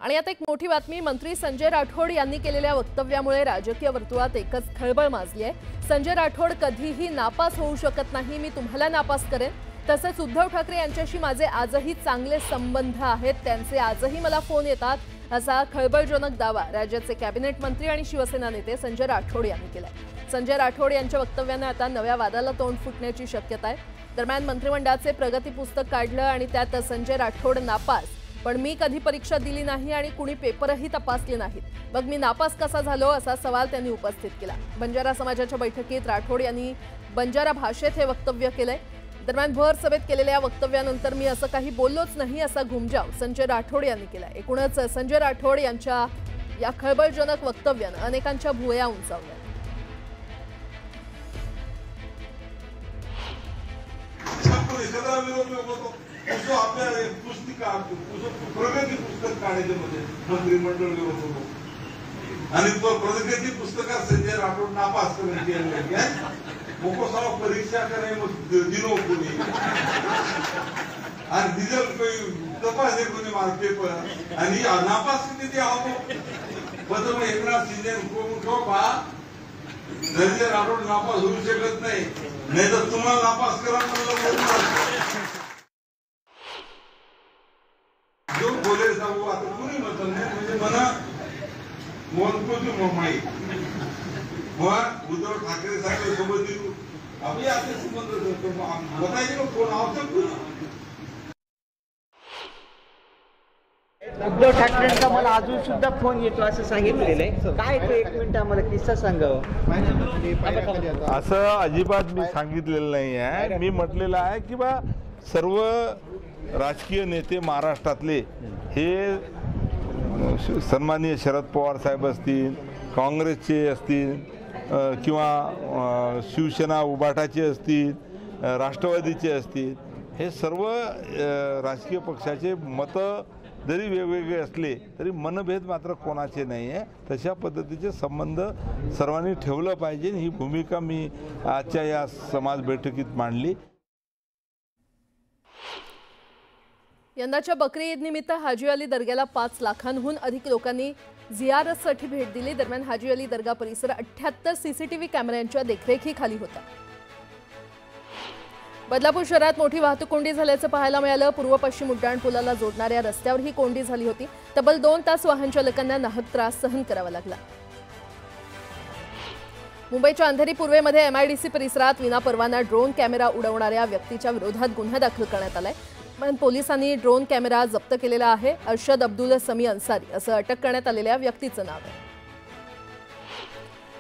आणि आता एक मोठी बातमी, मंत्री संजय राठोड यांनी केलेल्या वक्तव्यामुळे राजकीय वर्तुळात एकच खळबळ माजली आहे। संजय राठोड कधीही नापास होऊ शकत नाही, मी तुम्हाला नापास करेन। तसेच उद्धव ठाकरे यांच्याशी माझे आजही चांगले संबंध आहेत, त्यांचे आजही मला फोन येतात, असा खळबळजनक दावा राज्याचे कॅबिनेट मंत्री आणि शिवसेना नेते संजय राठोड यांनी केलाय। संजय राठोड यांच्या वक्तव्याने आता नव्या वादाला तोंड फुटण्याची शक्यता आहे। दरम्यान मंत्रिमंडळाचे प्रगती पुस्तक काढलं आणि त्यात संजय राठोड नापास, पण मी कधी परीक्षा दिली नाही आणि कुणी पेपरही तपासले नाहीत, मग मी नापास कसा झालो असा सवाल त्यांनी उपस्थित केला। बंजारा समाजाच्या बैठकीत राठोड यांनी बंजारा भाषेत हे वक्तव्य केलंय। दरम्यान भर सभेत केलेल्या वक्तव्यानंतर मी असं काही बोललोच नाही असा घुमजाव संजय राठोड यांनी केला। एकूणच संजय राठोड यांच्या या खळबळजनक वक्तव्यानं अनेकांच्या भुवया उंचावल्या। प्रगती पुस्तक काढायचे मंत्रिमंडळ विरोध होतो आणि तो प्रगती पुस्तकात संजय राठोड नापास मोको सारा परीक्षा करे दिनो कोणी आणि रिझल्ट तपासले कोणी मार पेपर आणि नापास किती आहो बदल एकनाथ शिंदे संजय राठोड नापास होऊ शकत नाही, नाही तर तुम्हाला नापास करा जो बोले जाऊ आता कुणी म्हणत नाही, म्हणजे मला मोनकोची माहीत मग उद्धव ठाकरे साहेब सोबत आम्ही आपले संबंध बतायचे कोण आवश्यक। उद्धव ठाकरेंचा मला अजून सुद्धा फोन येतो असं सांगितलेलं आहे, काय ते एक मिनिट आम्हाला किस्सा सांगावं। असं अजिबात मी सांगितलेलं नाही आहे। मी म्हटलेलं आहे की बा सर्व राजकीय नेते महाराष्ट्रातले हे सन्माननीय शरद पवार साहेब असतील, काँग्रेसचे असतील किंवा शिवसेना उभाटाचे असतील, राष्ट्रवादीचे असतील, हे सर्व राजकीय पक्षाचे मतं जरी वेगवेगळे असले तरी मनभेद मात्र कोणाचे नाही आहे। तशा पद्धतीचे संबंध सर्वांनी ठेवलं पाहिजे, ही भूमिका मी आजच्या या समाज बैठकीत मांडली। यंदाच्या बकरी ईद निमित्त हाजी अली दर्ग्याला 5 लाखांहून अधिक लोकांनी झियारतसाठी भेट दिली। दरम्यान हाजी अली दर्गा परिसर 78 सीसीटीव्ही कॅमेऱ्यांच्या देखरेखीखाली होता। बदलापूर शहरात मोठी वाहतूक कोंडी झाल्याचं पाहायला मिळालं। पूर्व पश्चिम उड्डाणपुलाला जोडणाऱ्या रस्त्यावर ही कोंडी झाली होती। तब्बल 2 तास वाहन चालकांना नाहक त्रास सहन करावा लागला। मुंबईच्या अंधेरी पूर्वेमध्ये MIDC परिसरात विनापरवाना ड्रोन कॅमेरा उडवणाऱ्या व्यक्तीच्या विरोधात गुन्हा दाखल करण्यात आलाय। पोलिसांनी ड्रोन कॅमेरा जप्त केलेला आहे। अर्शद अब्दुल समी अन्सारी असं अटक करण्यात आलेल्या व्यक्तीचं नाव आहे।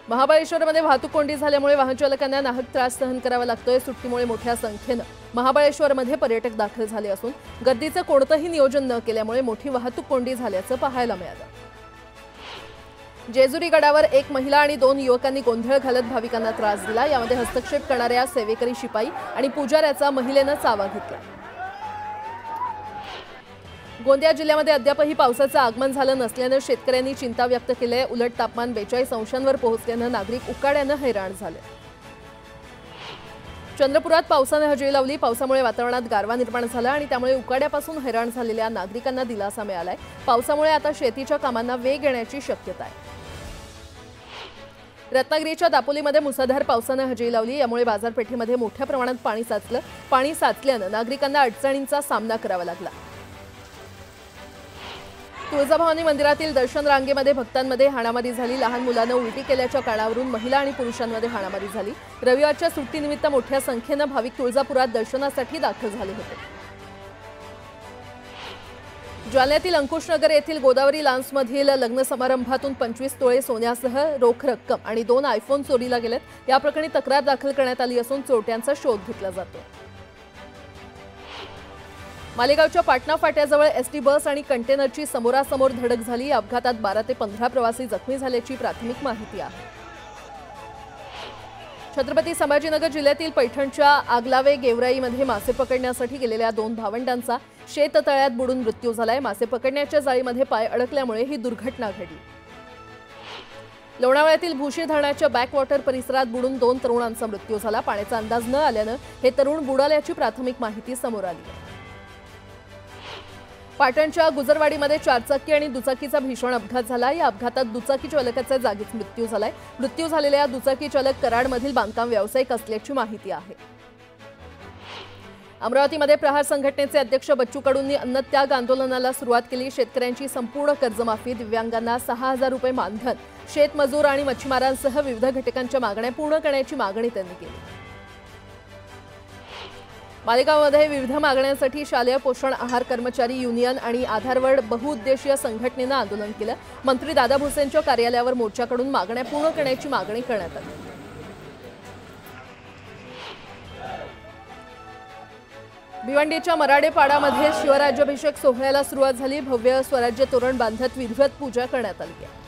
महाबळेश्वरमध्ये वाहतूक कोंडी झाल्यामुळे वाहन चालकांना नाहक त्रास सहन करावा लागतोय। सुट्टीमुळे मोठ्या संख्येनं महाबळेश्वरमध्ये पर्यटक दाखल झाले असून गर्दीचं कोणतंही नियोजन न केल्यामुळे मोठी वाहतूक कोंडी झाल्याचं पाहायला मिळालं। जेजुरी गडावर एक महिला आणि 2 युवकांनी गोंधळ घालत भाविकांना त्रास दिला। यामध्ये हस्तक्षेप करणाऱ्या सेवेकरी शिपाई आणि पुजाऱ्याचा महिलेनं चावा घेतला। गोंदिया जिल्ह्यामध्ये अद्यापही पावसाचं आगमन झालं नसल्यानं शेतकऱ्यांनी चिंता व्यक्त केली आहे। उलट तापमान 42 अंशांवर पोहोचल्यानं नागरिक उकाड्यानं हैराण झाले। चंद्रपुरात पावसाने हजेरी लावली। पावसामुळे वातावरणात गारवा निर्माण झाला आणि त्यामुळे उकाड्यापासून हैराण झालेल्या नागरिकांना दिलासा मिळालाय। पावसामुळे आता शेतीच्या कामांना वेग येण्याची शक्यता आहे। रत्नागिरीच्या दापोलीमध्ये मुसळधार पावसाने हजेरी लावली। यामुळे बाजारपेठेमध्ये मोठ्या प्रमाणात पाणी साचलं। पाणी साचल्यानं नागरिकांना अडचणींचा सामना करावा लागला। तुळजाभवानी मंदिरातील दर्शन रांगेमध्ये भक्तांमध्ये हाणामारी झाली। लहान मुलानं उलटी केल्याच्या कारणावरून महिला आणि पुरुषांमध्ये हाणामारी झाली। रविवारच्या सुट्टीनिमित्त मोठ्या संख्येनं भाविक तुळजापुरात दर्शनासाठी दाखल झाले होते। जालन्यातील अंकुशनगर येथील गोदावरी लॉन्समधील लग्न समारंभातून 25 तोळे सोन्यासह रोख रक्कम आणि 2 आयफोन चोरीला गेलेत। या प्रकरणी तक्रार दाखल करण्यात आली असून चोरट्यांचा शोध घेतला जातो। मालेगावच्या पाटणा फाट्याजवळ एसटी बस आणि कंटेनरची समोरासमोर धडक झाली। या अपघातात 12 ते 15 प्रवासी जखमी झाल्याची प्राथमिक माहिती आहे। छत्रपती संभाजीनगर जिल्ह्यातील पैठणच्या आगलावे गेवराईमध्ये मासे पकडण्यासाठी गेलेल्या 2 भावंडांचा शेततळ्यात बुडून मृत्यू झालाय। मासे पकडण्याच्या जाळीमध्ये पाय अडकल्यामुळे ही दुर्घटना घडली। लोणावळ्यातील भुशी धरणाच्या बॅकवॉटर परिसरात बुडून 2 तरुणांचा मृत्यू झाला। पाण्याचा अंदाज न आल्यानं हे तरुण बुडाल्याची प्राथमिक माहिती समोर आली। पाटणच्या गुजरवाडीमध्ये चारचाकी आणि दुचाकीचा भीषण अपघात झाला। या अपघातात दुचाकी चालकाचा जागीच मृत्यू झालाय। मृत्यू झालेल्या दुचाकी चालक कराडमधील बांधकाम व्यावसायिक असल्याची माहिती आहे। अमरावतीमध्ये प्रहार संघटनेचे अध्यक्ष बच्चू कडूंनी अन्नत्याग आंदोलनाला सुरुवात केली। शेतकऱ्यांची संपूर्ण कर्जमाफी, दिव्यांगांना 6,000 रुपये मानधन, शेतमजूर आणि मच्छीमारांसह विविध घटकांच्या मागण्या पूर्ण करण्याची मागणी त्यांनी केली। मालेगावमध्ये विविध मागण्यांसाठी शालेय पोषण आहार कर्मचारी युनियन आणि आधारवड बहुउद्देशीय संघटनेनं आंदोलन केलं। मंत्री दादा भुसेंच्या कार्यालयावर मोर्चाकडून मागण्या पूर्ण करण्याची मागणी करण्यात आली। भिवंडीच्या मराडेपाडामध्ये शिवराज्याभिषेक सोहळ्याला सुरुवात झाली। भव्य स्वराज्य तोरण बांधत विधिवत पूजा करण्यात आली आहे।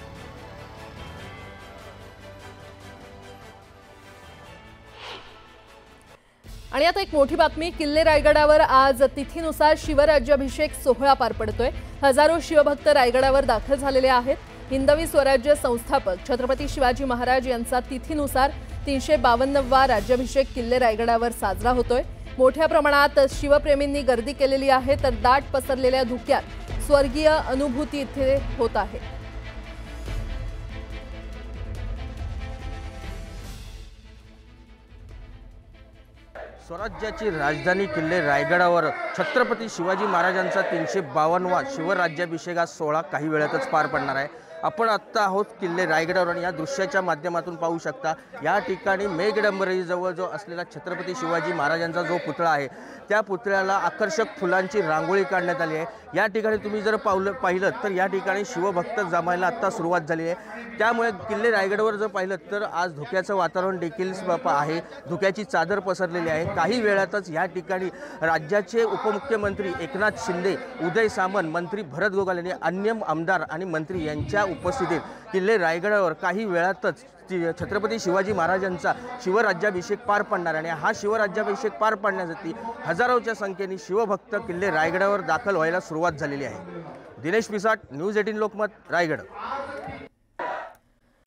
आणि आता एक मोठी बातमी, किल्ले रायगडावर आज तिथीनुसार शिवराज्याभिषेक सोहळा पार पडतोय। हजारो शिवभक्त रायगडावर दाखल झालेले आहेत। हिंदवी स्वराज्य संस्थापक छत्रपती शिवाजी महाराज यांचा तिथीनुसार 352वा राज्याभिषेक किल्ले रायगडावर साजरा होतोय। मोठ्या प्रमाणात शिवप्रेमींनी गर्दी केलेली आहे, तर दाट पसरलेल्या धुक्यात स्वर्गीय अनुभूती इथे होत आहे। स्वराज्याची राजधानी किल्ले रायगडावर छत्रपती शिवाजी महाराजांचा 352वा शिवराज्याभिषेक सोहळा काही वेळातच पार पडणार आहे। आपण आत्ता आहोत किल्ले रायगडावर आणि या दृश्याच्या माध्यमातून पाहू शकता या ठिकाणी मेघडंबरीजवळ जो असलेला छत्रपती शिवाजी महाराजांचा जो पुतळा आहे त्या पुतळ्याला आकर्षक फुलांची रांगोळी काढण्यात आली आहे। या ठिकाणी तुम्ही जर पाहिलं तर या ठिकाणी शिवभक्त जमायला आत्ता सुरुवात झाली आहे। त्यामुळे किल्ले रायगडावर जर पाहिलं तर आज धुक्याचं वातावरण देखील आहे, धुक्याची चादर पसरलेली आहे। काही वेळातच या ठिकाणी राज्याचे उपमुख्यमंत्री एकनाथ शिंदे, उदय सामंत, मंत्री भरत गोगाल यांनी अन्य आमदार आणि मंत्री यांच्या उपस्थितीत किल्ले रायगडावर काही वेळातच छत्रपती शिवाजी महाराजांचा शिवराज्याभिषेक पार पडणार आणि हा शिवराज्याभिषेक पार पाडण्यासाठी हजारोच्या संख्येने शिवभक्त किल्ले रायगडावर दाखल व्हायला सुरुवात झालेली आहे। दिनेश पिसाट, न्यूज 18 लोकमत, रायगड।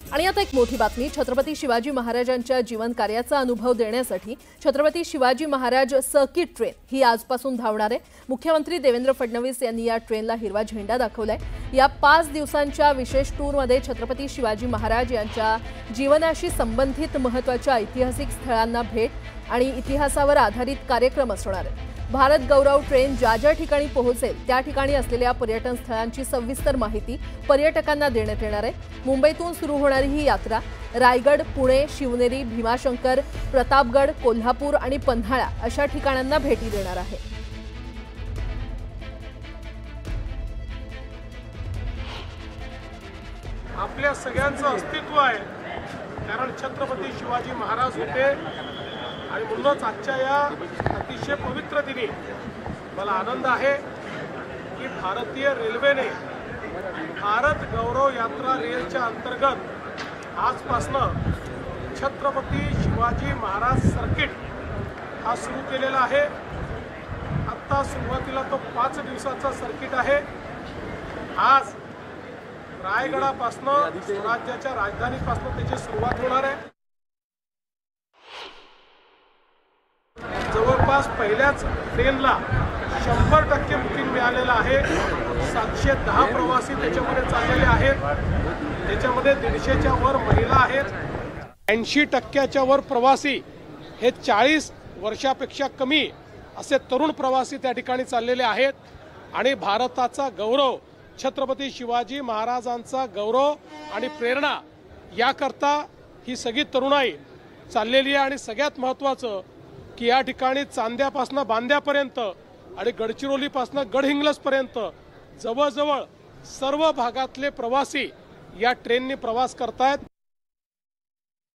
आणि आता एक मोठी बातमी, छत्रपती शिवाजी महाराजांच्या जीवन कार्याचा अनुभव देण्यासाठी छत्रपती शिवाजी महाराज सर्किट ट्रेन ही आजपासून धावणार आहे। मुख्यमंत्री देवेंद्र फडणवीस यांनी या ट्रेनला हिरवा झेंडा दाखवलाय। या 5 दिवसांच्या विशेष टूरमध्ये छत्रपती शिवाजी महाराज यांच्या जीवनाशी संबंधित महत्त्वाच्या ऐतिहासिक स्थळांना भेट आणि इतिहासावर आधारित कार्यक्रम असणार आहेत। भारत गौरव ट्रेन ज्या ज्या ठिकाणी पोहोचेल त्या ठिकाणी असलेल्या पर्यटन स्थळांची सविस्तर माहिती पर्यटकांना देण्यात येणार आहे। मुंबईतून सुरू होणारी ही यात्रा रायगड, पुणे, शिवनेरी, भीमाशंकर, प्रतापगड, कोल्हापूर आणि पन्हाळा अशा ठिकाणांना भेटी देणार आहे। आपल्या सगळ्यांचं अस्तित्व आहे, कारण छत्रपती शिवाजी महाराज होते आणि म्हणूनच आजच्या या अतिशय पवित्र दिनी मला आनंद आहे की भारतीय रेल्वेने भारत गौरव यात्रा रेलच्या अंतर्गत आजपासनं छत्रपती शिवाजी महाराज सर्किट हा सुरू केलेला आहे। आत्ता सुरुवातीला तो 5 दिवसाचा सर्किट आहे। आज रायगडापासनं स्वराज्याच्या राजधानीपासनं त्याची सुरुवात होणार आहे। जवळपास पहिल्याच ट्रेनला 100% बुकिंग मिळालेलं आहे। 710 प्रवासी त्याच्यामध्ये चाललेले आहेत, त्याच्यामध्ये 150च्या वर महिला आहेत। 80% वर प्रवासी हे 40 वर्षापेक्षा कमी असे तरुण प्रवासी त्या ठिकाणी चाललेले आहेत। आणि भारताचा गौरव, छत्रपती शिवाजी महाराजांचा गौरव आणि प्रेरणा याकरता ही सगळी तरुणाई चाललेली आहे। आणि सगळ्यात महत्त्वाचं की या ठिकाणी चांद्यापासून बांद्यापर्यंत आणि गडचिरोलीपासून गडहिंग्लजपर्यंत जवळजवळ सर्व भागातले प्रवासी या ट्रेनने प्रवास करतायत।